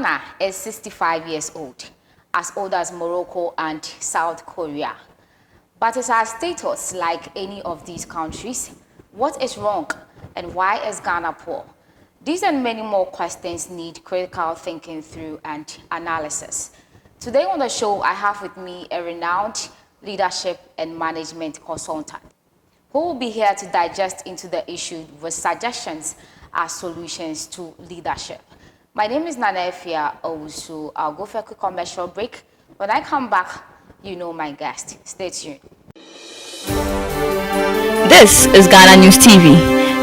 Ghana is 65 years old as Morocco and South Korea. But is our status like any of these countries? What is wrong and why is Ghana poor? These and many more questions need critical thinking through and analysis. Today on the show, I have with me a renowned leadership and management consultant who will be here to digest into the issue with suggestions as solutions to leadership. My name is Nana Efia Owusu. I'll go for a quick commercial break. When I come back, you know my guest. Stay tuned. This is Ghana News TV,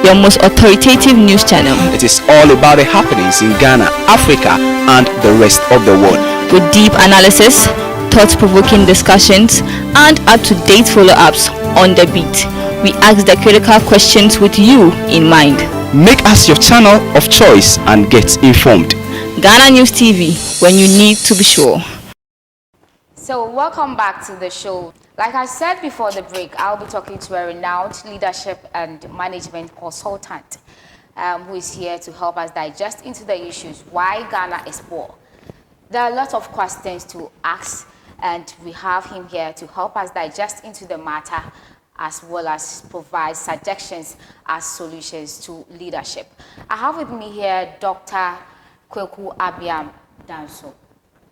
your most authoritative news channel. It is all about the happenings in Ghana, Africa, and the rest of the world. With deep analysis, thought-provoking discussions, and up-to-date follow-ups on the beat. We ask the critical questions with you in mind. Make us your channel of choice and get informed. Ghana News TV, when you need to be sure. So welcome back to the show. Like I said before the break, I'll be talking to a renowned leadership and management consultant who is here to help us digest into the issues why Ghana is poor. There are a lot of questions to ask, and we have him here to help us digest into the matter as well as provide suggestions as solutions to leadership. I have with me here Dr. Kwaku Abiem Danso.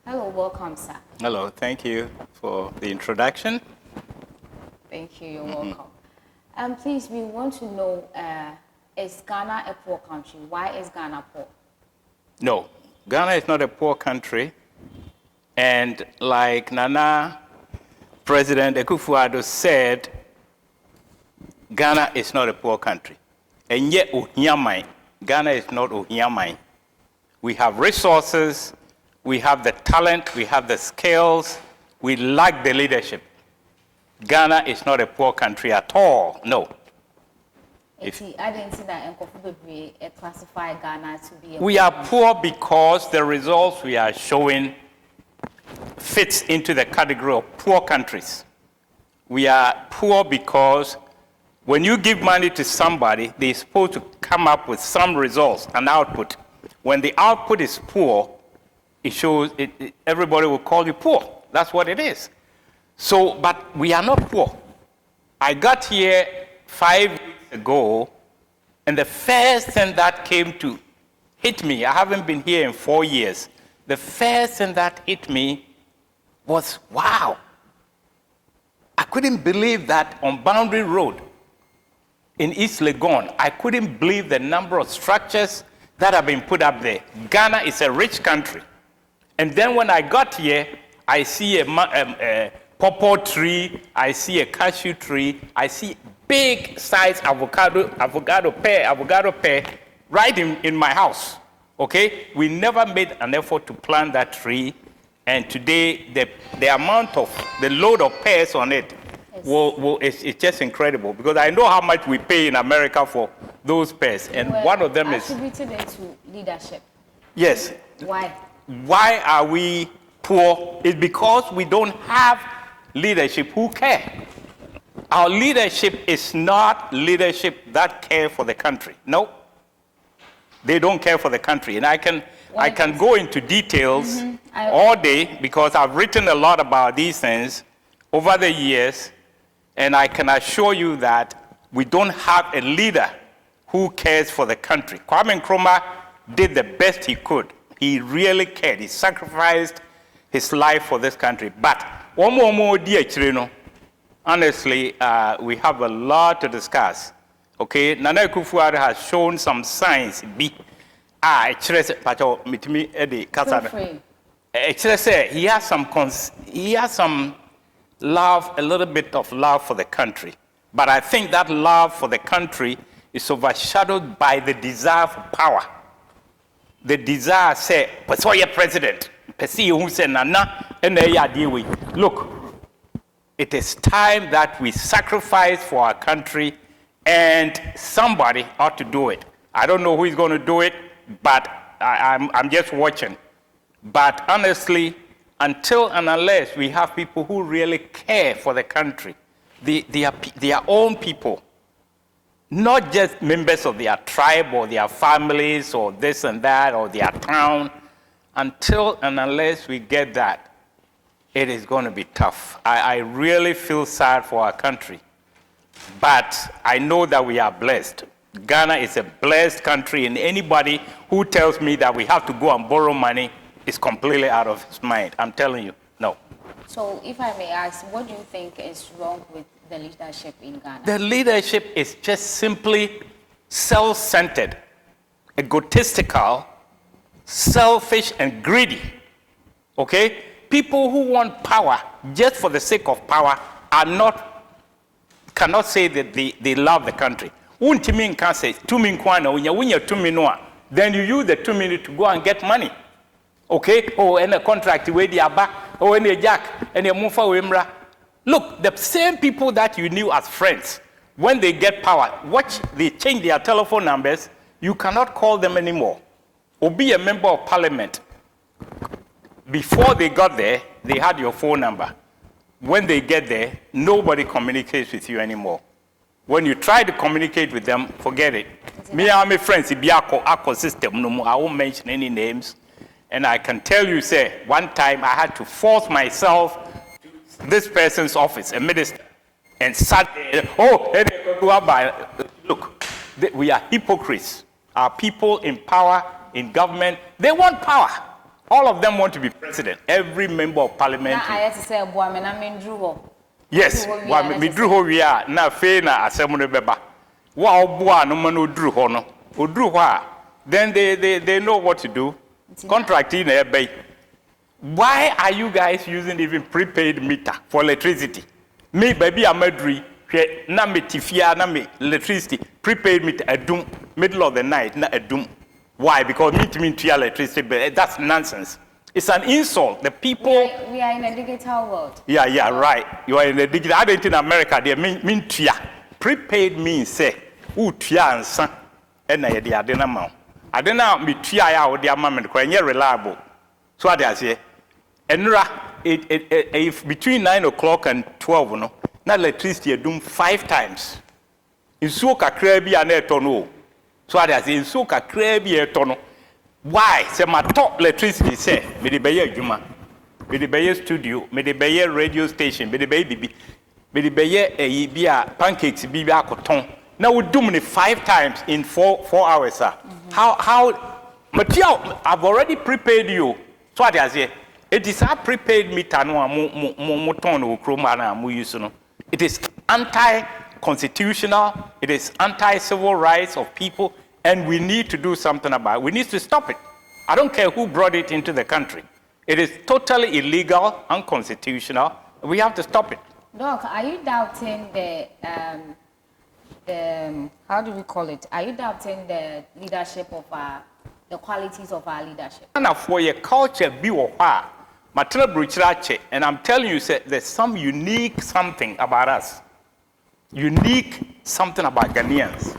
Hello, welcome, sir. Hello, thank you for the introduction. Thank you, you're welcome. Please, we want to know, is Ghana a poor country? Why is Ghana poor? No, Ghana is not a poor country. And like Nana, President Akufo-Addo said, Ghana is not a poor country. And yet, Ghana is not Ohiamai. We have resources, we have the talent, we have the skills, we lack the leadership. Ghana is not a poor country at all, no. I didn't see that classify Ghana to be a we are poor because the results we are showing fits into the category of poor countries. We are poor because when you give money to somebody, they're supposed to come up with some results, an output. When the output is poor, it shows everybody will call you poor. That's what it is. So, but we are not poor. I got here 5 weeks ago, and the first thing that came to hit me, I haven't been here in 4 years. The first thing that hit me was, wow. I couldn't believe that on Boundary Road in East Legon, I couldn't believe the number of structures that have been put up there. Ghana is a rich country. And then when I got here, I see a pawpaw tree, I see a cashew tree, I see big size avocado pear right in my house. Okay? We never made an effort to plant that tree. And today, the amount of, the load of pears on it, it's just incredible. Because I know how much we pay in America for those pears. And one of them is... attributed it to leadership. Yes. Why? Why are we poor? It's because we don't have leadership who care. Our leadership is not leadership that care for the country. No. They don't care for the country. And I can go into details all day because I've written a lot about these things over the years, and I can assure you that we don't have a leader who cares for the country. Kwame Nkrumah did the best he could. He really cared. He sacrificed his life for this country. But honestly, we have a lot to discuss. Okay, Nana Akufo-Addo has shown some signs. He has some love, a little bit of love for the country. But I think that love for the country is overshadowed by the desire for power. The desire say, "But you're president." Look, it is time that we sacrifice for our country, and somebody ought to do it. I don't know who is going to do it, but I'm just watching. But honestly, until and unless we have people who really care for the country, their own people, not just members of their tribe or their families or this and that or their town, until and unless we get that, it is going to be tough. I really feel sad for our country. But I know that we are blessed. Ghana is a blessed country, and anybody who tells me that we have to go and borrow money is completely out of his mind. I'm telling you, no. So if I may ask, what do you think is wrong with the leadership in Ghana? The leadership is just simply self-centered, egotistical, selfish, and greedy. Okay? People who want power just for the sake of power cannot say that they love the country. Then you use the 2 minutes to go and get money. Okay? Oh, and a contract where they are back. Oh, and a jack, and a mufa wimra. Look, the same people that you knew as friends, when they get power, watch, they change their telephone numbers, you cannot call them anymore. Or be a member of parliament. Before they got there, they had your phone number. When they get there, nobody communicates with you anymore. When you try to communicate with them, forget it. Me and my friends, Biako system, no more. I won't mention any names. And I can tell you, say, one time I had to force myself to this person's office, a minister, and sat there. Oh, look, we are hypocrites. Our people in power, in government, they want power. All of them want to be president. Every member of parliament. Yes, me drew ho we are na fe na asem no beba. Wa oboa no man odru ho no. Odru ho a then they know what to do. Contracting na ebe. Why are you guys using even prepaid meter for electricity? Me baby amadri hwe na me tifia na me electricity prepaid meter adum middle of the night na adum. Why? Because me to electricity, but that's nonsense. It's an insult. The people. We are in a digital world. Yeah, right. You are in a digital. I don't in America. They mean tuya. Prepaid means say, tuya and son, and I didn't know. I don't know me tuya ya or the amount because you're reliable. So I say, and if between 9 o'clock and 12, no, now electricity doom 5 times. In Soka Krabi and Etono. So I say, in Soka Krabi Etono. Why? Say my top electricity say, me the baye juma, me the baye studio, me the baye radio station, me the baye bibi, me the baye bia pancakes bibia cotton. Now we do me 5 times in 4 hours, sir. How material? I've already prepaid you. So I say, it is a prepaid meter no mo ton o kroma na mo use no. It is anti-constitutional. It is anti-civil rights of people. And we need to do something about it. We need to stop it. I don't care who brought it into the country. It is totally illegal, unconstitutional. We have to stop it. Doc, are you doubting the how do we call it? Are you doubting the leadership of the qualities of our leadership? And for your culture, and I'm telling you, there's some unique something about us. Unique something about Ghanaians.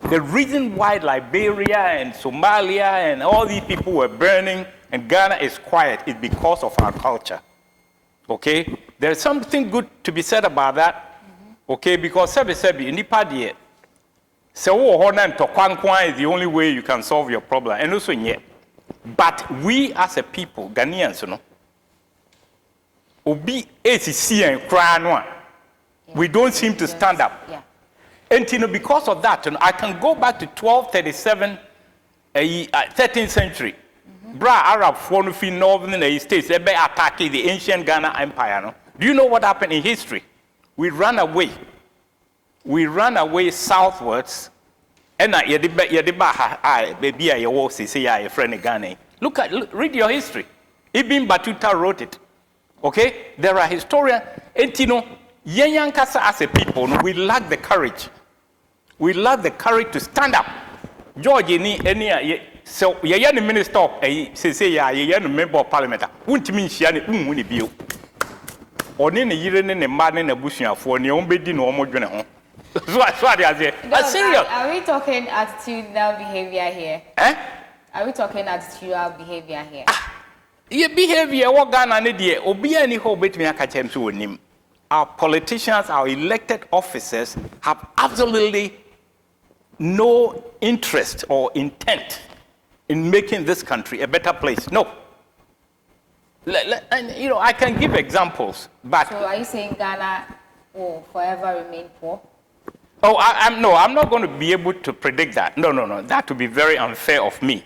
The reason why Liberia and Somalia and all these people were burning and Ghana is quiet is because of our culture. Okay? There's something good to be said about that. Okay? Because sebi nipa die se wo ho na ntokwankwan is the only way you can solve your problem. And also nye. But we as a people, Ghanaians, you know, obi ACC and kra no a, we don't seem to stand up. Yeah. And you know, because of that, you know, I can go back to 1237, 13th century. Bra Arab forno fi northern states, they attacked the ancient Ghana Empire. No? Do you know what happened in history? We ran away. We ran away southwards. And read your history. Ibn Battuta wrote it. Okay? There are historians. And you know, Yenyankasa as a people, we lack the courage. We lack the courage to stand up. George, so you're the minister of say, you're the member of parliament. Wouldn't mean she had a bill. Or in a year in a man in a bush for your own bed in almost. So I say, are we talking attitudinal behavior here? Are we talking attitudinal behavior here? Your behavior, what Ghana need, or be any hope between a catch him to him. Our politicians, our elected officers have absolutely no interest or intent in making this country a better place. No. And, you know, I can give examples, but... So are you saying Ghana will forever remain poor? Oh, I'm not going to be able to predict that. No. That would be very unfair of me.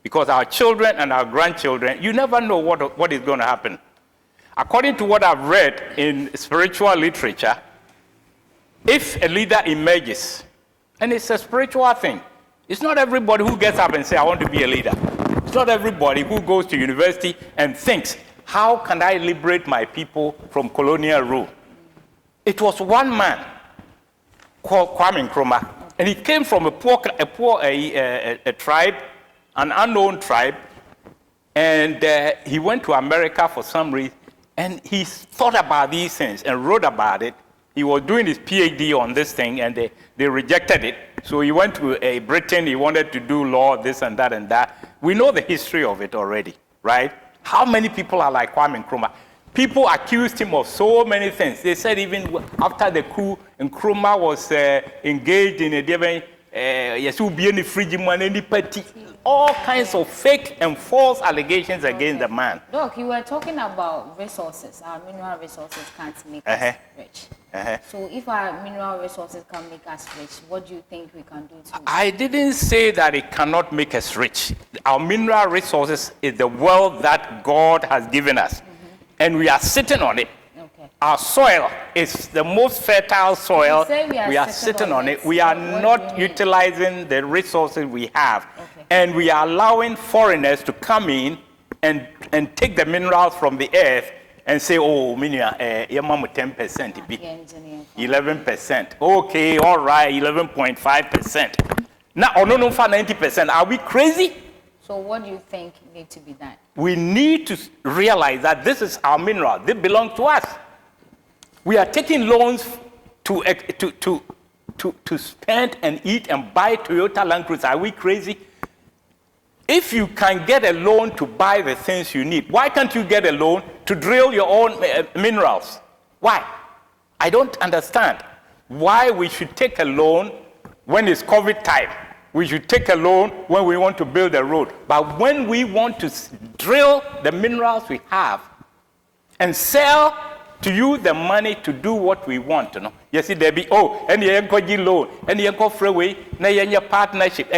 Because our children and our grandchildren, you never know what is going to happen. According to what I've read in spiritual literature, if a leader emerges, and it's a spiritual thing, it's not everybody who gets up and says, I want to be a leader. It's not everybody who goes to university and thinks, how can I liberate my people from colonial rule? It was one man called Kwame Nkrumah, and he came from a tribe, an unknown tribe, and he went to America for some reason, and he thought about these things and wrote about it. He was doing his PhD on this thing, and they rejected it. So he went to Britain. He wanted to do law, this and that and that. We know the history of it already, right? How many people are like Kwame Nkrumah? People accused him of so many things. They said even after the coup, Nkrumah was engaged in a different, all kinds of fake and false allegations against the man. Look, you were talking about resources. Our mineral resources can't make us rich. So if our mineral resources can make us rich, what do you think we can do to? I didn't say that it cannot make us rich. Our mineral resources is the wealth that God has given us. And we are sitting on it. Okay. Our soil is the most fertile soil. We are sitting on it. We are not utilizing the resources we have. Okay. And we are allowing foreigners to come in and take the minerals from the earth and say, oh, mineral, 10%, 11%. Okay, all right, 11.5%. Now, oh, no, for 90%. Are we crazy? So what do you think needs to be done? We need to realize that this is our mineral. They belong to us. We are taking loans to spend and eat and buy Toyota Land Cruiser. Are we crazy? If you can get a loan to buy the things you need, why can't you get a loan to drill your own minerals? Why? I don't understand why we should take a loan when it's COVID time. We should take a loan when we want to build a road. But when we want to drill the minerals we have and sell to you the money to do what we want, you know. You see, there be, oh, and you go loan, and you go freeway, na your partnership,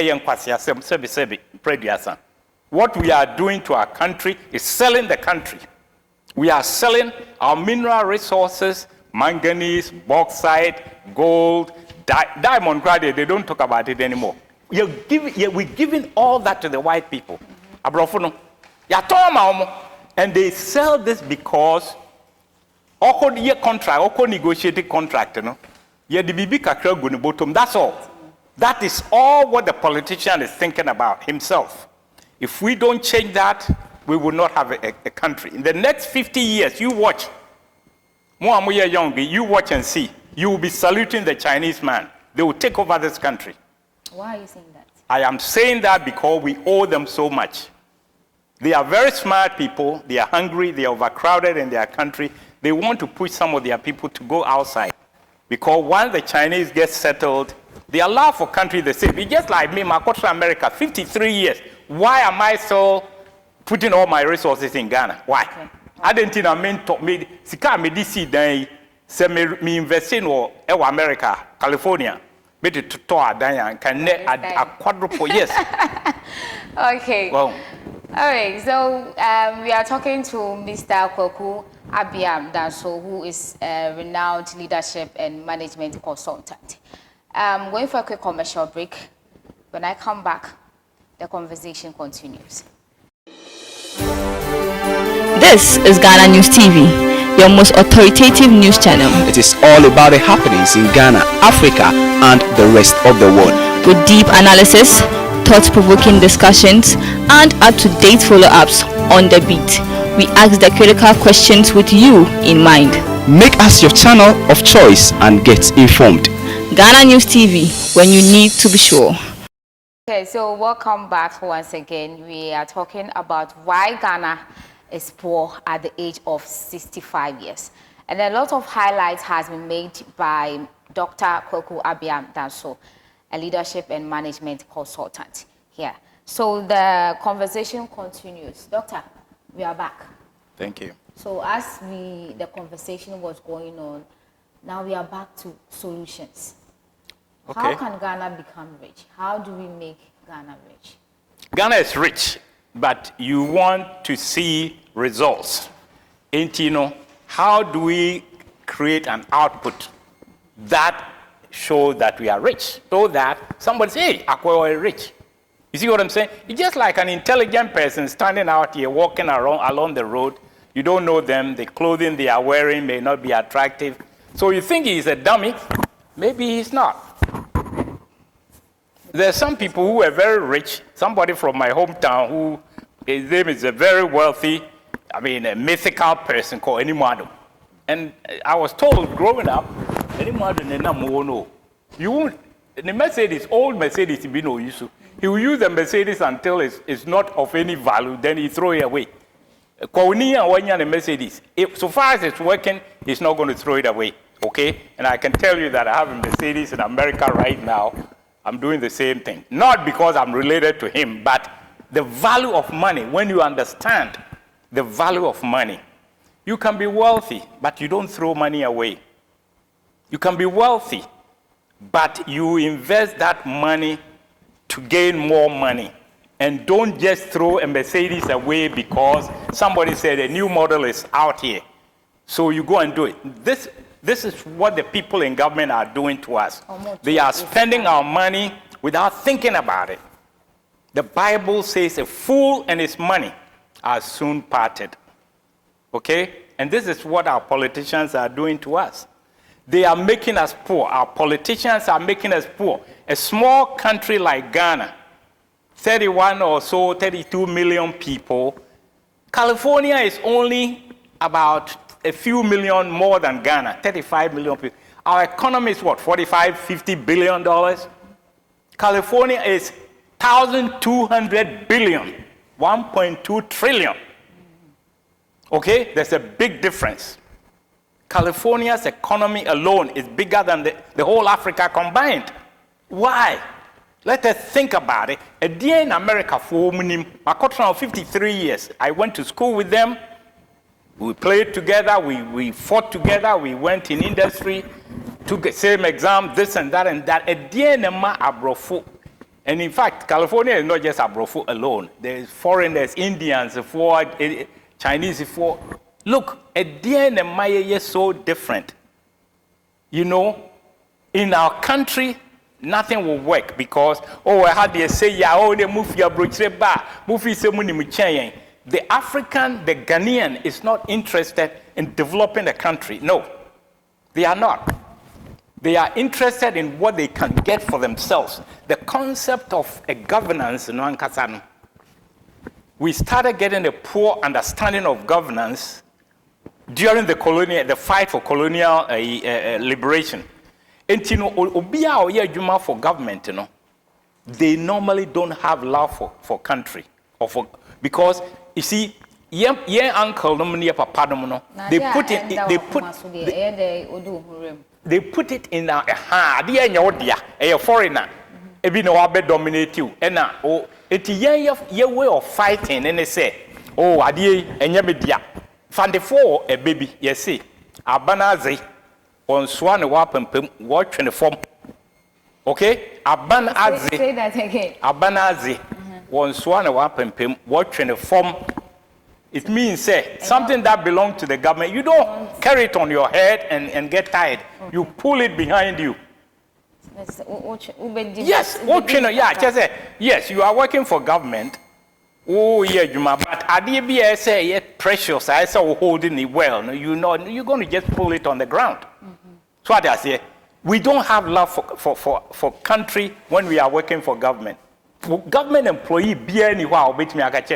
what we are doing to our country is selling the country. We are selling our mineral resources, manganese, bauxite, gold, diamond graduate, they don't talk about it anymore. We're giving all that to the white people. And they sell this because negotiated contract, that's all. That is all what the politician is thinking about himself. If we don't change that, we will not have a country. In the next 50 years, you watch. You watch and see. You will be saluting the Chinese man. They will take over this country. Why are you saying that? I am saying that because we owe them so much. They are very smart people. They are hungry. They are overcrowded in their country. They want to push some of their people to go outside. Because once the Chinese get settled, they allow for country the same. It's just like me, my country, America, 53 years. Why am I still putting all my resources in Ghana? Why? Okay. I didn't know me sika me DC dan se me invest in America, California. But to can a quadruple, yes. Okay. Well, all right. So we are talking to Mr. Kwaku Abiem Danso, who is a renowned leadership and management consultant. Going for a quick commercial break. When I come back, the conversation continues. This is Ghana News TV, your most authoritative news channel. It is all about the happenings in Ghana, Africa, and the rest of the world. With deep analysis, thought-provoking discussions, and up-to-date follow-ups on the beat. We ask the critical questions with you in mind. Make us your channel of choice and get informed. Ghana News TV, when you need to be sure. Okay, so welcome back once again. We are talking about why Ghana is poor at the age of 65 years. And a lot of highlights has been made by Dr. Kwaku Abiem Danso, a leadership and management consultant here. So the conversation continues. Doctor, we are back. Thank you. So as the conversation was going on, now we are back to solutions. Okay. How can Ghana become rich? How do we make Ghana rich? Ghana is rich, but you want to see results. And you know, how do we create an output that shows that we are rich? So that somebody says, hey, Akwa is rich. You see what I'm saying? It's just like an intelligent person standing out here, walking along the road. You don't know them. The clothing they are wearing may not be attractive. So you think he's a dummy. Maybe he's not. There are some people who are very rich. Somebody from my hometown who, his name is a very wealthy, a mythical person called Enimado. And I was told growing up, Enimado, you won't, the Mercedes, old Mercedes, he will use the Mercedes until it's not of any value, then he throw it away. The Mercedes, so far as it's working, he's not going to throw it away, okay? And I can tell you that I have a Mercedes in America right now. I'm doing the same thing. Not because I'm related to him, but the value of money, when you understand the value of money, you can be wealthy, but you don't throw money away. You can be wealthy, but you invest that money to gain more money. And don't just throw a Mercedes away because somebody said a new model is out here. So you go and do it. This is what the people in government are doing to us. They are spending our money without thinking about it. The Bible says a fool and his money are soon parted. Okay? And this is what our politicians are doing to us. They are making us poor. Our politicians are making us poor. A small country like Ghana, 31 or so, 32 million people. California is only about a few million more than Ghana, 35 million people. Our economy is what, 45, 50 billion dollars? California is 1,200 billion, 1.2 trillion. Okay, there's a big difference. California's economy alone is bigger than the whole Africa combined. Why? Let us think about it. A day in America for I 53 years. I went to school with them. We played together. We fought together. We went in industry, took the same exam, this and that and that. A day in Abrofo. And in fact, California is not just Abrofo alone. There's foreigners, Indians, Chinese. Look, a day in is so different. You know, in our country, nothing will work because, I had to say, they move your brochure back, move the African, the Ghanaian is not interested in developing the country. No, they are not. They are interested in what they can get for themselves. The concept of a governance, we started getting a poor understanding of governance during the fight for colonial liberation. And you know, Obia or for government, you know, they normally don't have love for country because you see, yeah uncle no papa no, they put it in a foreigner, dominate you, and now it's your way of fighting, and they say, adie and media, fund for a baby, yes, see, abanazi. On swan a weapon, watch in the form. Okay? Abanazi. Say that again. Abanazi. On swan a weapon, watch in the form. It means, something that belongs to the government. You don't carry it on your head and get tired. Okay. You pull it behind you. Yes, yes, you are working for government. Oh, yeah, but I say precious. I saw holding it well. You know, you're going to just pull it on the ground. So what I say, we don't have love for country when we are working for government. For government employee, be anywhere,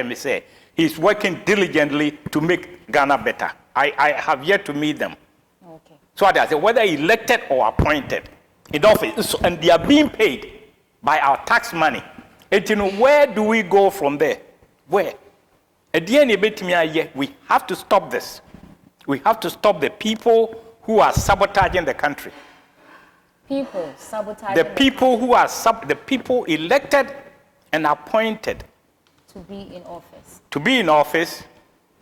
me say he's working diligently to make Ghana better. I have yet to meet them. Okay. So what I say, whether elected or appointed in office, and they are being paid by our tax money. And you know, where do we go from there? Where? At the end of it, we have to stop this. We have to stop the people who are sabotaging the country. People sabotaging the people who are the people elected and appointed to be in office. To be in office,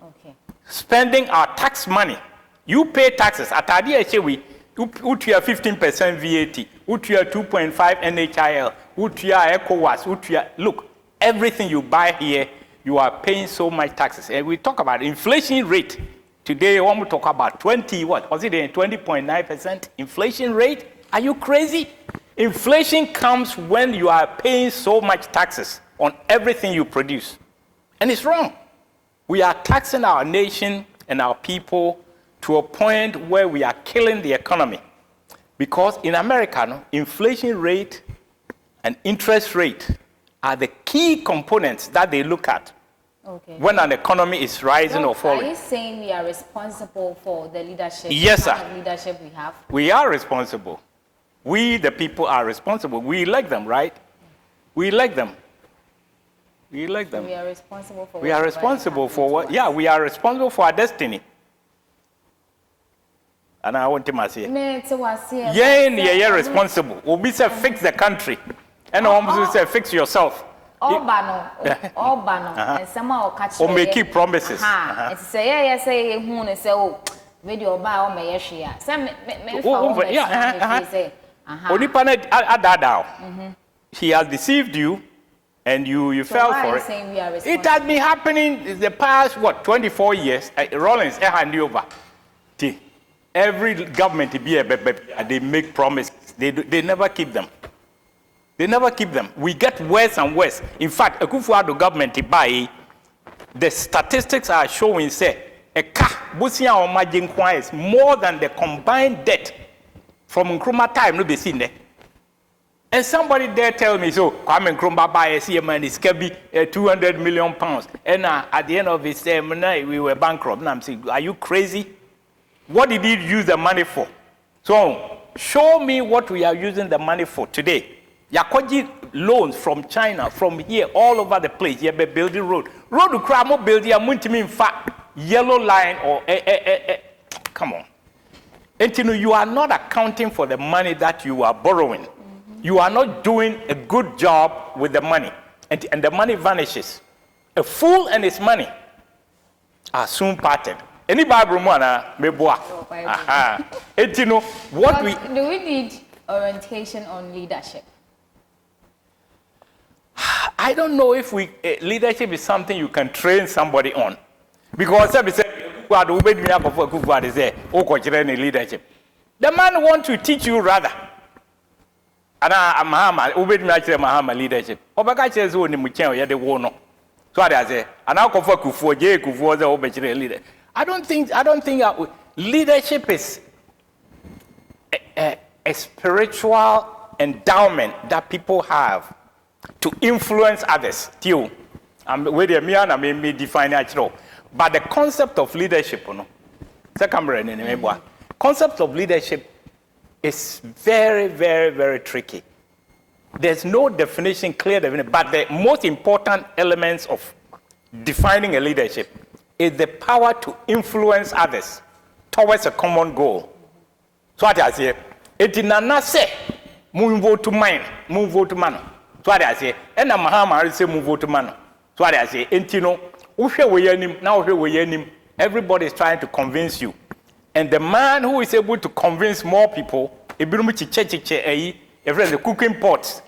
Okay. spending our tax money. You pay taxes. At ADHA, we 15% VAT, 2.5 NHIL, ECOWAS, look, everything you buy here, you are paying so much taxes. And we talk about inflation rate. Today, when we talk about 20.9% inflation rate? Are you crazy? Inflation comes when you are paying so much taxes on everything you produce. And it's wrong. We are taxing our nation and our people to a point where we are killing the economy. Because in America, inflation rate and interest rate are the key components that they look at when an economy is rising or falling. Are you saying we are responsible for the leadership? Yes, sir. The kind of leadership we have? We are responsible. We, the people, are responsible. We elect them, right? We elect them. We elect them. We are responsible for We are responsible for what? Yeah, we are responsible for our destiny. And I want to say, yeah, responsible. Obi say fix the country, and Obi say fix yourself. All and somehow catch. Or make keep promises. It's say yeah, say who and say oh, video buy all my yeshia. Some Only planet he has deceived you, and you fell for it. It has been happening in the past 24 years. Rollins hand over. Every government they make promises. They never keep them. They never keep them. We get worse and worse. In fact, Akufo-Addo government the statistics are showing say a car busia or margin is more than the combined debt from Nkrumah time no be seen there. And somebody there tell me so Kwame Nkrumah buy a CMN is be 200 million pounds. And at the end of his term we were bankrupt. And I'm saying, are you crazy? What did he use the money for? So show me what we are using the money for today. Yakoji loans from China, from here, all over the place. You be building road. Road to Kramo building a multi in fact yellow line or come on. And you are not accounting for the money that you are borrowing. You are not doing a good job with the money. And the money vanishes. A fool and his money are soon parted. Any Bible mana meboa. And what do we need orientation on leadership? I don't know if leadership is something you can train somebody on. Because leadership. The man wants to teach you rather. And Mahama leadership. So I say, and I'll confer Kufu the leader. I don't think leadership is a spiritual endowment that people have to influence others. But the concept of leadership, concept of leadership is very, very, very tricky. There's no definition, clear definition, but the most important elements of defining a leadership is the power to influence others towards a common goal. So what I say, it is say, move vote to mine, move vote to man. So what I say, and I'm Mahama say move vote to man. So what I say, Entino, now everybody is trying to convince you. And the man who is able to convince more people, the cooking pots,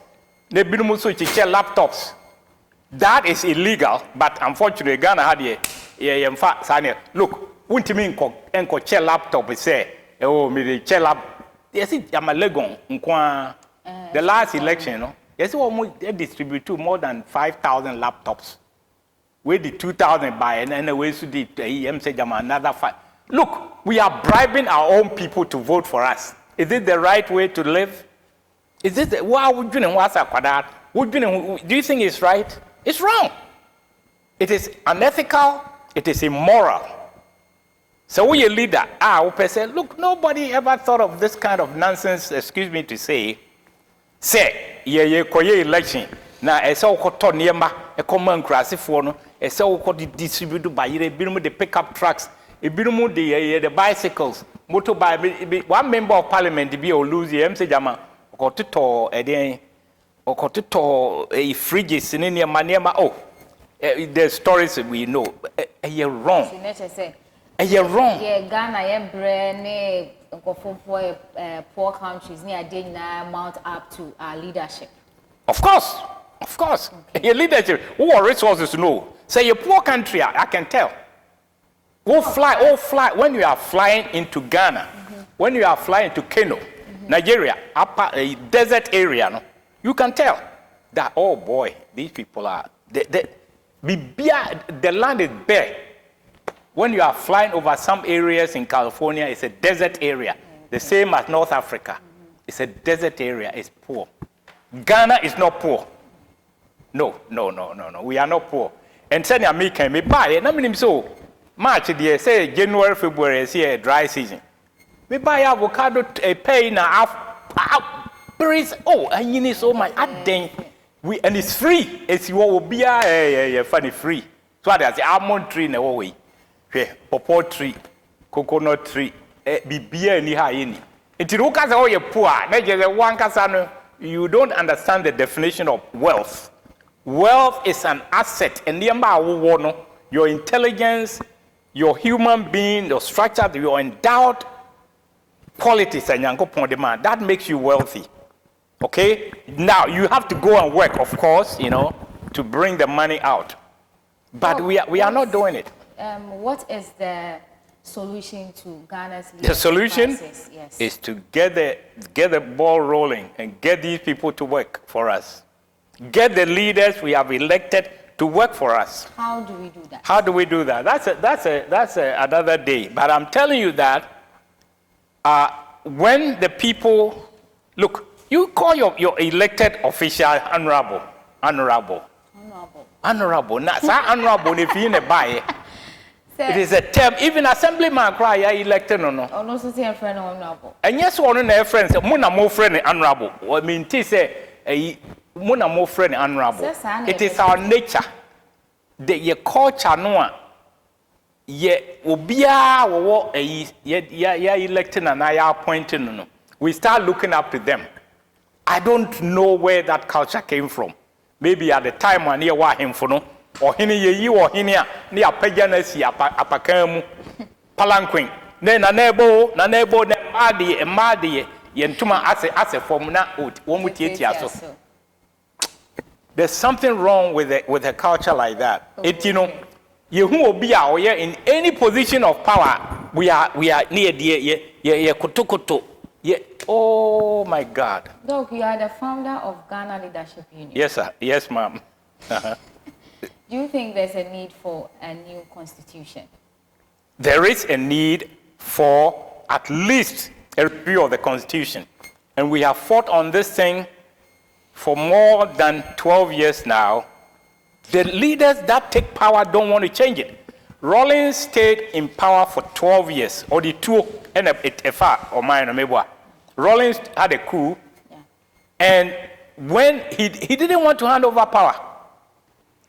the laptops. That is illegal, but unfortunately, Ghana had in fact, look, wouldn't mean enko chair laptop is say, oh, me the chair lap. Yes, I'm a legon. The last election, yes, they distribute more than 5,000 laptops. We did 2,000 by and anyway, so did another 5. Look, we are bribing our own people to vote for us. Is it the right way to live? Is this why would you know do you think it's right? It's wrong. It is unethical, it is immoral. So we a leader, say, look, nobody ever thought of this kind of nonsense, excuse me to say, election. Now I saw Tonyama, a common crassy phone, I saw distributed by the pickup trucks, the bicycles, motorbike, one member of parliament to be or lose the MC Jama. Got to again okototo fridges in your maniama. Oh, there's stories that we know. You're wrong. You're wrong. Yeah, Ghana, poor countries near Dana mount up to our leadership. Of course. Okay. Your leadership. Who are resources to know? Say your poor country, I can tell. Go fly. When you are flying into Ghana, when you are flying to Kano, Nigeria, upper a desert area, no, you can tell that, oh boy, these people are, the land is bare. When you are flying over some areas in California, it's a desert area. The same as North Africa. It's a desert area, it's poor. Ghana is not poor. No. We are not poor. And send American me buy it. I mean, so March, they say January, February is here dry season. We buy avocado a pay now. Oh, and you need so much. And it's free. It's what will be a funny free. So there's almond tree in the way. Pawpaw tree, coconut tree, beer ni ha yeni. It look as all you're poor. You don't understand the definition of wealth. Wealth is an asset, and your intelligence, your human being, your structure, your endowed qualities, and that makes you wealthy. Okay? Now you have to go and work, of course, to bring the money out. But we are not doing it. What is the solution to Ghana's The solution crisis? Yes. is to get the ball rolling and get these people to work for us. Get the leaders we have elected to work for us. How do we do that? How do we do that? That's another day. But I'm telling you that when the people look, you call your elected official honorable. Now, honorable if you buy. It is a term. Even assemblyman cry elected or no. Oh, no, so say a friend honorable. And yes, one of their friends, Muna more friend honorable. I mean, to say Muna more friend honorable. It is our nature. The culture no. Ye obia wo ya elected and I appointed no. We start looking up to them. I don't know where that culture came from. Maybe at the time when you were him for no. Or hini ye or hinia ni apajanesi apakamu palanquin. Then a nebo ne madi yentuma as a formula so. There's something wrong with a culture like that. You who be out here in any position of power, we are near the kutukutu. Oh my God. Doc, you are the founder of Ghana Leadership Union. Yes, sir. Yes, ma'am. Do you think there's a need for a new constitution? There is a need for at least a review of the constitution. And we have fought on this thing for more than 12 years now. The leaders that take power don't want to change it. Rawlings stayed in power for 12 years, or the two, and or mine, Rawlings had a coup, and when he didn't want to hand over power.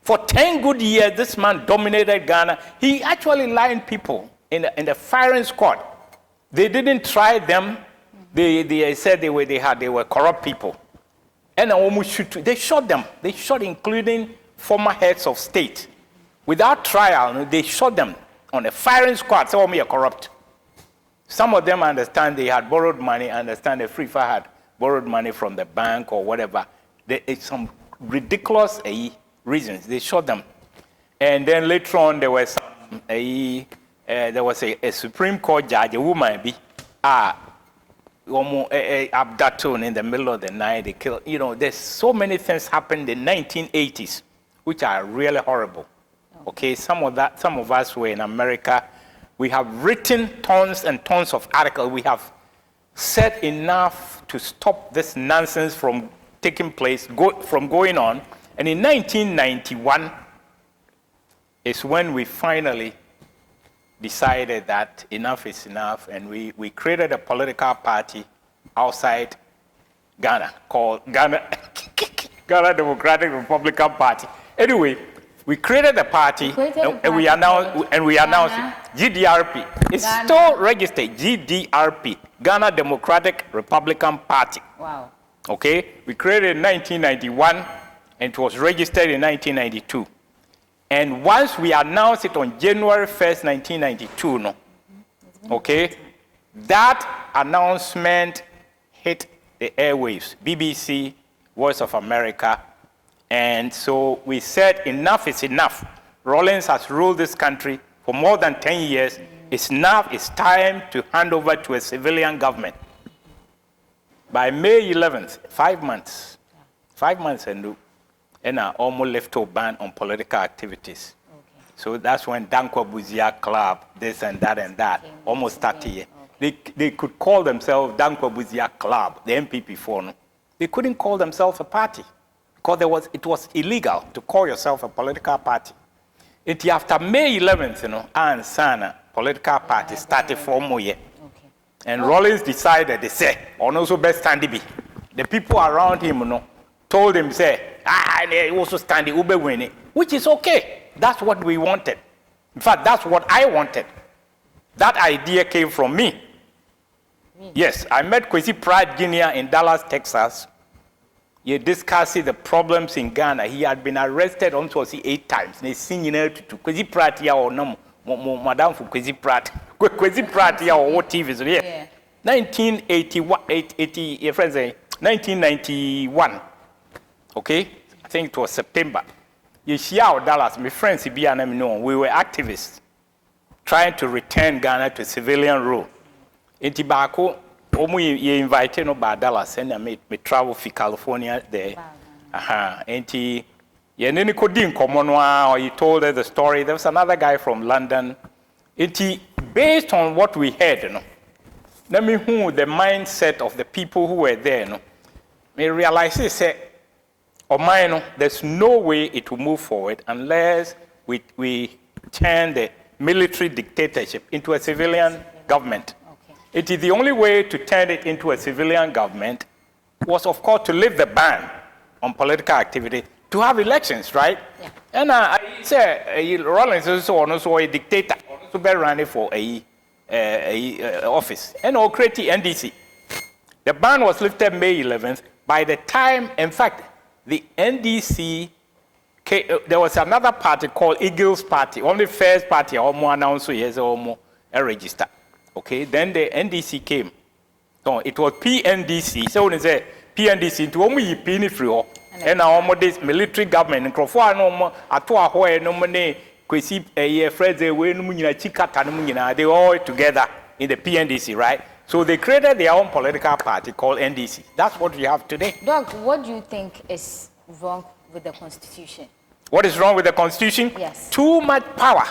For 10 good years, this man dominated Ghana. He actually lined people in the firing squad. They didn't try them. They said they were corrupt people. And they shot them. They shot including former heads of state. Without trial, they shot them on a firing squad. Some of them are corrupt. Some of them understand they had borrowed money, understand the Free Fire had borrowed money from the bank or whatever. It's some ridiculous reasons. They shot them. And then later on, there was a Supreme Court judge, a woman, abducted in the middle of the night. They killed. There's so many things happened in the 1980s, which are really horrible. Okay, some of us were in America. We have written tons and tons of articles. We have said enough to stop this nonsense from taking place, from going on. And in 1991 is when we finally decided that enough is enough, and we created a political party outside Ghana called Ghana Democratic Republican Party. Anyway, we created a party and we announced it. GDRP. It's still registered, GDRP, Ghana Democratic Republican Party. Wow. Okay? We created in 1991, and it was registered in 1992. And once we announced it on January 1st, 1992, no? Okay? That announcement hit the airwaves, BBC, Voice of America, and so we said enough is enough. Rawlings has ruled this country for more than 10 years. It's enough, it's time to hand over to a civilian government. By May 11th, 5 months, and I almost left a ban on political activities. Okay. So that's when Danso HI-TEK Club, this and that, almost 30 years. Okay. They could call themselves Danso HI-TEK Club, the MPP for no. They couldn't call themselves a party because it was illegal to call yourself a political party. After May 11th, and Sana political party started 4 more years. Okay. And Rawlings decided, they said, also best stand be. The people around him, told him, they also stand the Ube winning, which is okay. That's what we wanted. In fact, that's what I wanted. That idea came from me. Yes, I met Kwesi Pratt Jr. in Dallas, Texas. He discussed the problems in Ghana. He had been arrested also 8 times. They sing to Kwesi Pratt here or no, Madam for Kwesi Pratt. Kwesi Pratt here or what TV is here. 1991. Okay, I think it was September. You see our Dallas, my friends, we were activists trying to return Ghana to civilian rule. In Tobacco, you invited no by Dallas, and I made me travel to California there. And he told us the story. There was another guy from London. Based on what we heard, let me who the mindset of the people who were there, we realized there's no way it will move forward unless we turn the military dictatorship into a civilian government. Okay. It is the only way to turn it into a civilian government was, of course, to lift the ban on political activity, to have elections, right? Yeah. And I say, Rawlings is also a dictator, also be running for a office, and all create the NDC. The ban was lifted May 11th. By the time, in fact, the NDC, there was another party called Eagles Party, only first party, almost announced yes, almost a register. Okay, then the NDC came. So it was PNDC. So when they say PNDC, into only penny free, and now this military government, and Crawford, no more, at Tuahua, no money, Kwesi, a friend, they were no Chika, they all together in the PNDC, right? So they created their own political party called NDC. That's what we have today. Doc, what do you think is wrong with the Constitution? What is wrong with the Constitution? Yes. Too much power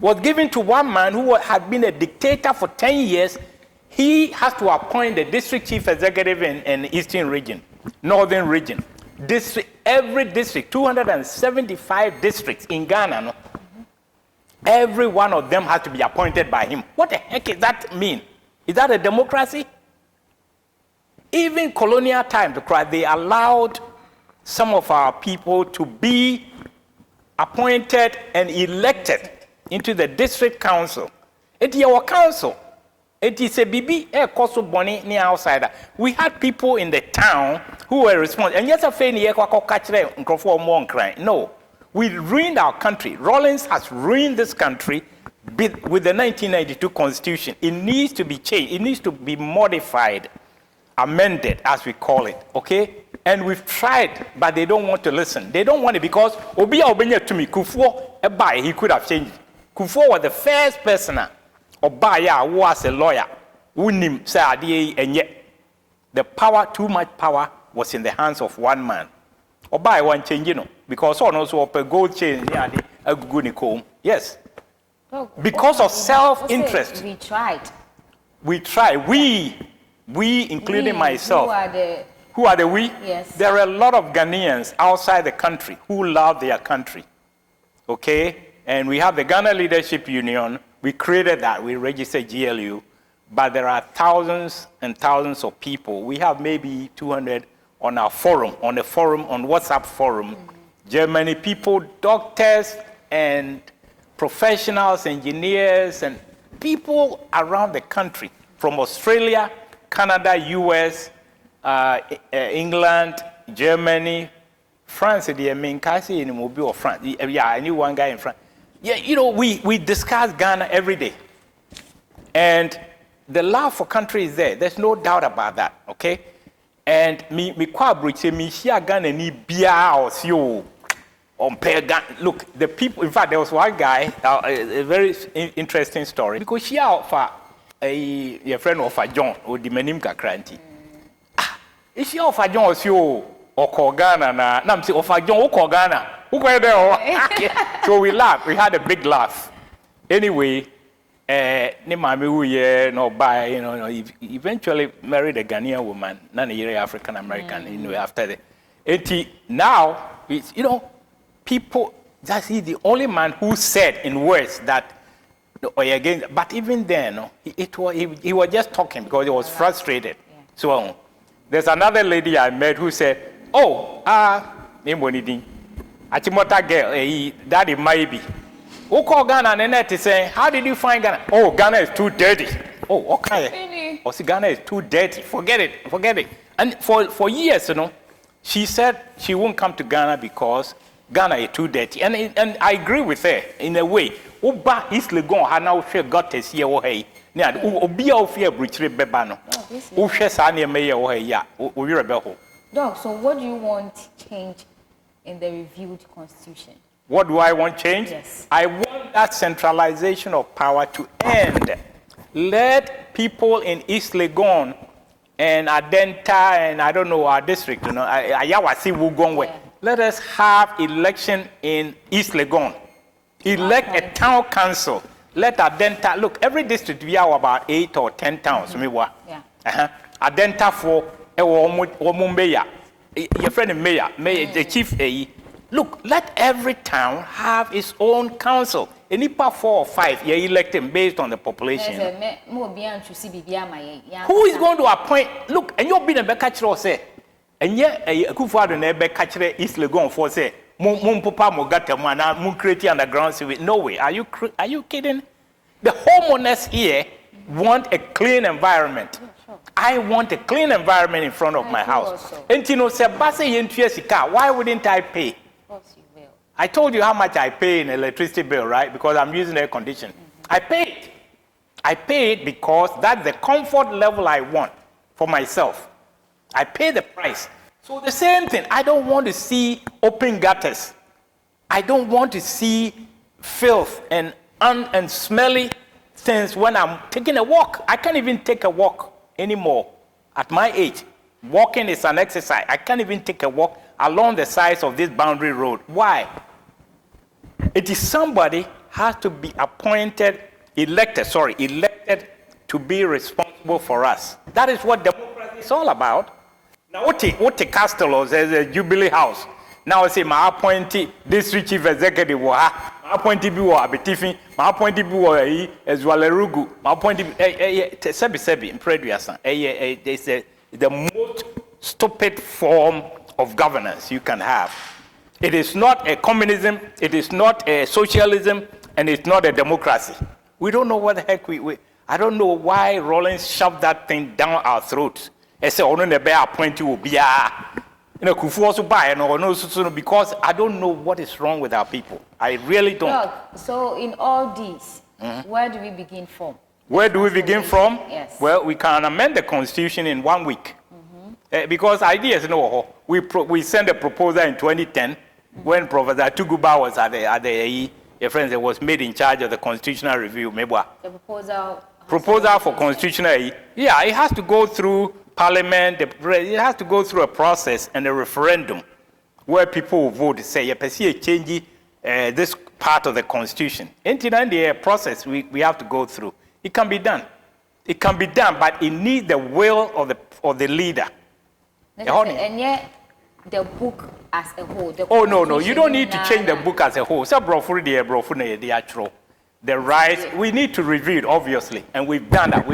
was given to one man who had been a dictator for 10 years. He has to appoint the district chief executive in Eastern region, Northern region. Every district, 275 districts in Ghana, every one of them has to be appointed by him. What the heck does that mean? Is that a democracy? Even colonial times, they allowed some of our people to be appointed and elected into the district council. It is our council. It is a BB, a coastal bonnie near outsider. We had people in the town who were responsible. And yes, no, we ruined our country. Rawlings has ruined this country with the 1992 Constitution. It needs to be changed. It needs to be modified, amended, as we call it, okay? And we've tried, but they don't want to listen. They don't want it because Obi Obenya to me, Kufuor, he could have changed. Kufuor was the first person, Obaya, who was a lawyer, who knew, and yet the power, too much power, was in the hands of one man. Obaya won't change, because on also a gold chain, a good comb. Yes. Because of self-interest. We tried. We tried. We including myself. Who are the we? Yes. There are a lot of Ghanaians outside the country who love their country. Okay? And we have the Ghana Leadership Union. We created that. We registered GLU. But there are thousands and thousands of people. We have maybe 200 on our forum, on WhatsApp forum. Germany people, doctors and professionals, engineers, and people around the country, from Australia, Canada, US, England, Germany, France, the main country in Mobile or France. Yeah, I knew one guy in France. Yeah, you know, we discuss Ghana every day. And the love for country is there. There's no doubt about that, okay? And me kwa bridge me share Ghana ni bia or sio on Ghana. Look, the people, in fact, there was one guy, a very interesting story, because she for a friend of a John or the Menim Kakranti. Is she offer John or sio or Ghana na nam say offer John or Ghana? Who were there? So we laughed. We had a big laugh. Anyway, ne mama who no buy, you know, eventually married a Ghanaian woman, not a African American, you know, after the. Now, it's, you know, people, that's the only man who said in words that, again, but even then, no, he was just talking because he was frustrated. Yeah. So, there's another lady I met who said, oh, Achimota girl, daddy might be. Who called Ghana and then say, how did you find Ghana? Oh, Ghana is too dirty. Oh, okay. Really? Oh, see, Ghana is too dirty. Forget it. And for years, you know, she said she won't come to Ghana because Ghana is too dirty. And I agree with her in a way. Oba East Legon had now got to see a way. Now, Obia of fear breach bebano. Ushesania mayor or ya, Uribeho. Dog, so what do you want change in the reviewed constitution? What do I want change? Yes. I want that centralization of power to end. Let people in East Legon and Adenta and I don't know our district, you know, Ayawasi Wugongwe. Let us have election in East Legon. Elect a town council. Let Adenta look. Every district we have about 8 or 10 towns. Yeah. Adenta for Omumbeya. Your friend mayor, the chief AE. Look, let every town have its own council. Any part 4 or 5, you elect them based on the population. Who is going to appoint? Look, and you've been a Bekachro say, and yet a Kufado nebe Kachre East Legon for say, Mumpupa Mogata Mana, Munkreti underground civil. No way. Are you kidding? The homeowners here want a clean environment. I want a clean environment in front of my house. And you know, why wouldn't I pay? I told you how much I pay in electricity bill, right? Because I'm using air conditioning. I pay it because that's the comfort level I want for myself. I pay the price. So the same thing, I don't want to see open gutters. I don't want to see filth and smelly things when I'm taking a walk. I can't even take a walk anymore at my age. Walking is an exercise. I can't even take a walk along the sides of this boundary road. Why? It is somebody has to be elected to be responsible for us. That is what democracy is all about. Now, what the Castellos, there's a Jubilee House. Now I say, my appointee district chief executive, my appointee be Abetifi, my appointee be as well Rugu, my appointee Sebi in Preduasan. They say the most stupid form of governance you can have. It is not a communism, it is not a socialism, and it's not a democracy. We don't know what the heck I don't know why Rollins shoved that thing down our throats. I say, oh, no, the bear appointee will be you know, because I don't know what is wrong with our people. I really don't. Look, so in all these, where do we begin from? Where do we begin from? Yes. Well, we can amend the constitution in 1 week. Because ideas, we sent a proposal in 2010 when Professor Tuguba was at the your friends that was made in charge of the constitutional review. The proposal for constitutional, yeah, it has to go through Parliament. It has to go through a process and a referendum where people will vote to say, you change this part of the constitution. In the process we have to go through. It can be done. It can be done, but it needs the will of the leader. And yet, the book as a whole. Oh, no, you don't need to change the book as a whole. The rights, we need to review it, obviously, and we've done that.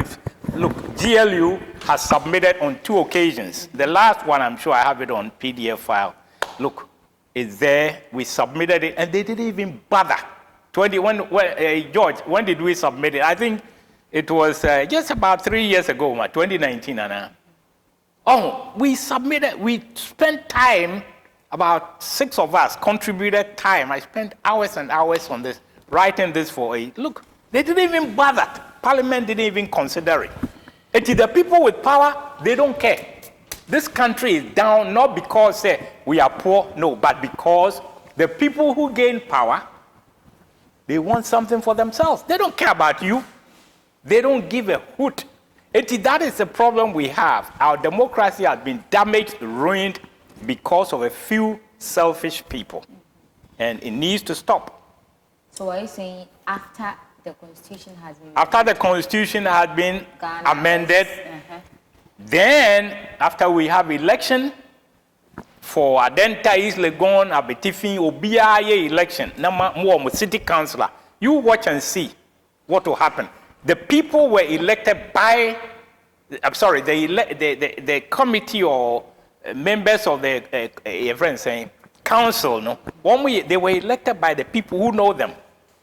Look, GLU has submitted on 2 occasions. The last one, I'm sure I have it on PDF file. Look, it's there. We submitted it, and they didn't even bother. George, when did we submit it? I think it was just about 3 years ago, 2019. Oh, we spent time, about 6 of us contributed time. I spent hours and hours on this, writing this for a, look, they didn't even bother. Parliament didn't even consider it. It is the people with power, they don't care. This country is down not because we are poor, no, but because the people who gain power, they want something for themselves. They don't care about you. They don't give a hoot. That is the problem we have. Our democracy has been damaged, ruined because of a few selfish people. And it needs to stop. So are you saying after the Constitution has been... After the Constitution has been amended, then after we have election, for Adenta is Legon, Abetifin, Obiaye election, more city councillor, you watch and see what will happen. The people were elected by, I'm sorry, the committee or members of the council, no? They were elected by the people who know them.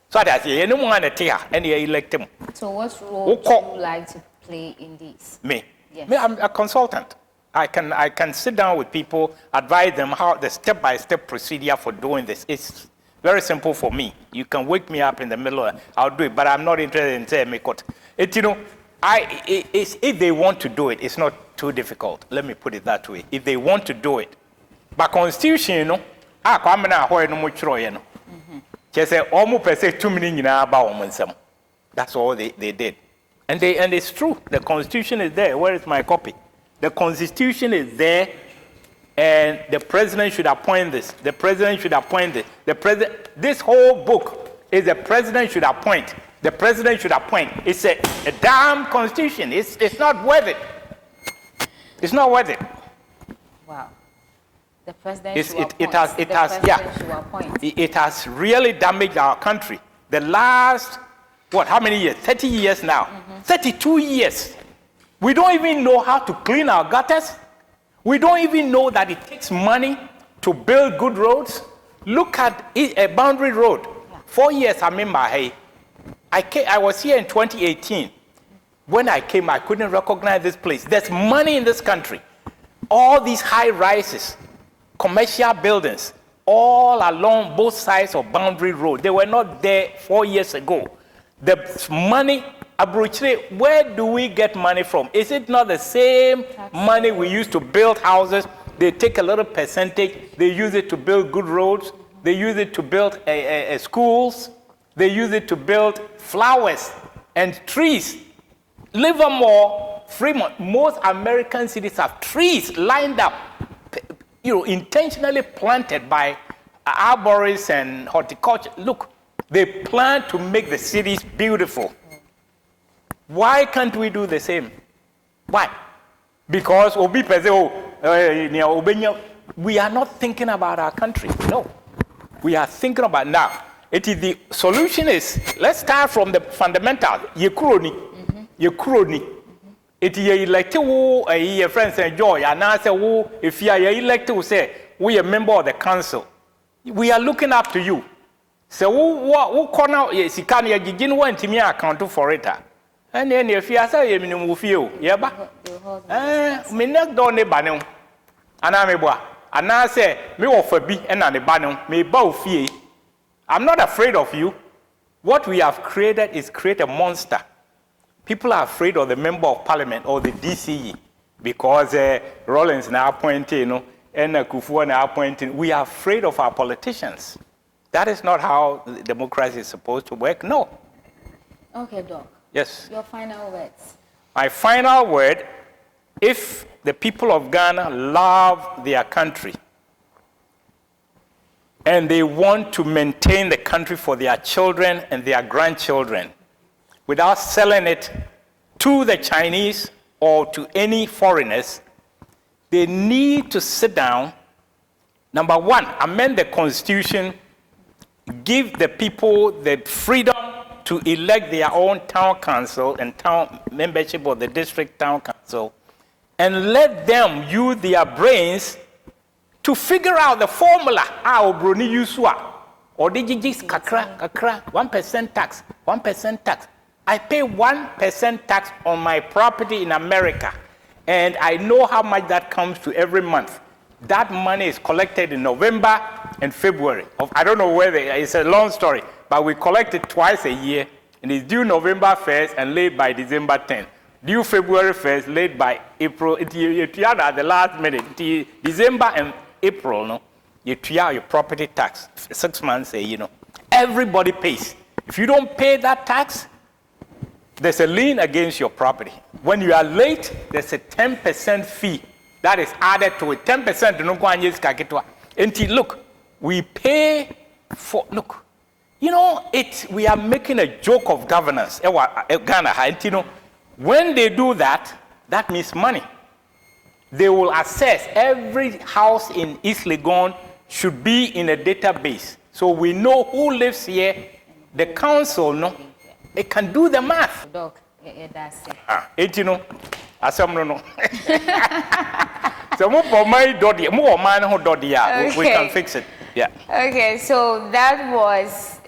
So that's anyone and they elect them. So what role would you like to play in this? Me? Yes. Me, I'm a consultant. I can sit down with people, advise them how the step-by-step procedure for doing this. It's very simple for me. You can wake me up in the middle, I'll do it, but I'm not interested in saying me cut. If they want to do it, it's not too difficult. Let me put it that way. If they want to do it. But constitution, that's all they did. And it's true. The Constitution is there. Where is my copy? The Constitution is there, and the president should appoint this. The president should appoint this. This whole book is the president should appoint. The president should appoint. It's a damn Constitution. It's not worth it. It's not worth it. Wow. The president should appoint. It has really damaged our country. The last, how many years? 30 years now. 32 years. We don't even know how to clean our gutters. We don't even know that it takes money to build good roads. Look at a boundary road. 4 years, I remember, I was here in 2018. When I came, I couldn't recognize this place. There's money in this country. All these high rises, commercial buildings, all along both sides of boundary road. They were not there 4 years ago. The money, where do we get money from? Is it not the same money we used to build houses? They take a little percentage, they use it to build good roads, they use it to build schools, they use it to build flowers and trees. Livermore, Fremont, most American cities have trees lined up, intentionally planted by arborists and horticulture. Look, they plan to make the cities beautiful. Why can't we do the same? Why? Because we are not thinking about our country. No. We are thinking about now. The solution is, let's start from the fundamental. Yekuroni. It is elected your friends enjoy, and I say, if you are elected, say, we are a member of the council. We are looking up to you. So, who corner is you can't begin one to me account for it. And then if you say, you feel, yeah, but me not done a banner. And I'm a boy. And I say, me offer be and a banner, me bow fee. I'm not afraid of you. What we have created is create a monster. People are afraid of the member of parliament or the DCE because Rollins now appointed, and Kufuor now appointed. We are afraid of our politicians. That is not how democracy is supposed to work. No. Okay, Doc. Yes. Your final words. My final word, if the people of Ghana love their country and they want to maintain the country for their children and their grandchildren without selling it to the Chinese or to any foreigners, they need to sit down. Number one, amend the Constitution, give the people the freedom to elect their own town council and town membership of the district town council, and let them use their brains to figure out the formula. Bruni Yusua, or digits kakra, 1% tax, 1% tax. I pay 1% tax on my property in America. And I know how much that comes to every month. That money is collected in November and February. I don't know whether, it's a long story, but we collect it twice a year, and it's due November 1st and late by December 10th. Due February 1st, late by April. At the last minute, December and April, no, you clear your property tax. 6 months, everybody pays. If you don't pay that tax, there's a lien against your property. When you are late, there's a 10% fee that is added to it. 10% no go anye sika ketwa. Enti look, we pay for we are making a joke of governance. Ghana, enti when they do that, that means money. They will assess every house in East Legon should be in a database. So we know who lives here. The council, it can do the math. Doc, that's it. No. So we can fix it. Yeah. Okay, so that was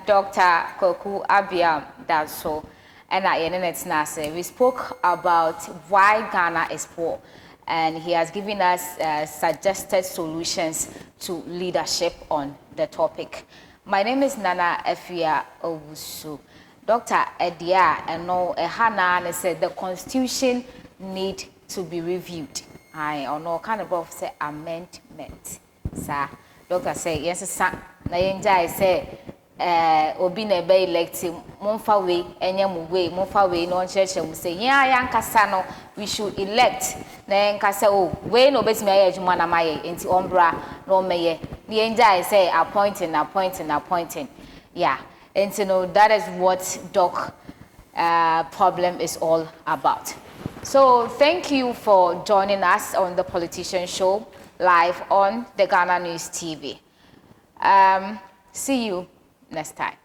Dr. Kwaku Abiem Danso. And we spoke about why Ghana is poor, and he has given us suggested solutions to leadership on the topic. My name is Nana Efia Owusu. Dr. Edia Ehana said the constitution need to be reviewed. I know kind of say amendment. Sir, Doctor say yes, sir. Na yenja say obi na be elected monfa we enye mu we monfa we no church mu say yan kasa no we should elect na nkasa oh we no betimi aye adwuma na maye enti ombra no meye na yenja say appointing yeah. And that is what Doc problem is all about. So thank you for joining us on the Politician Show live on the Ghana News TV. See you next time.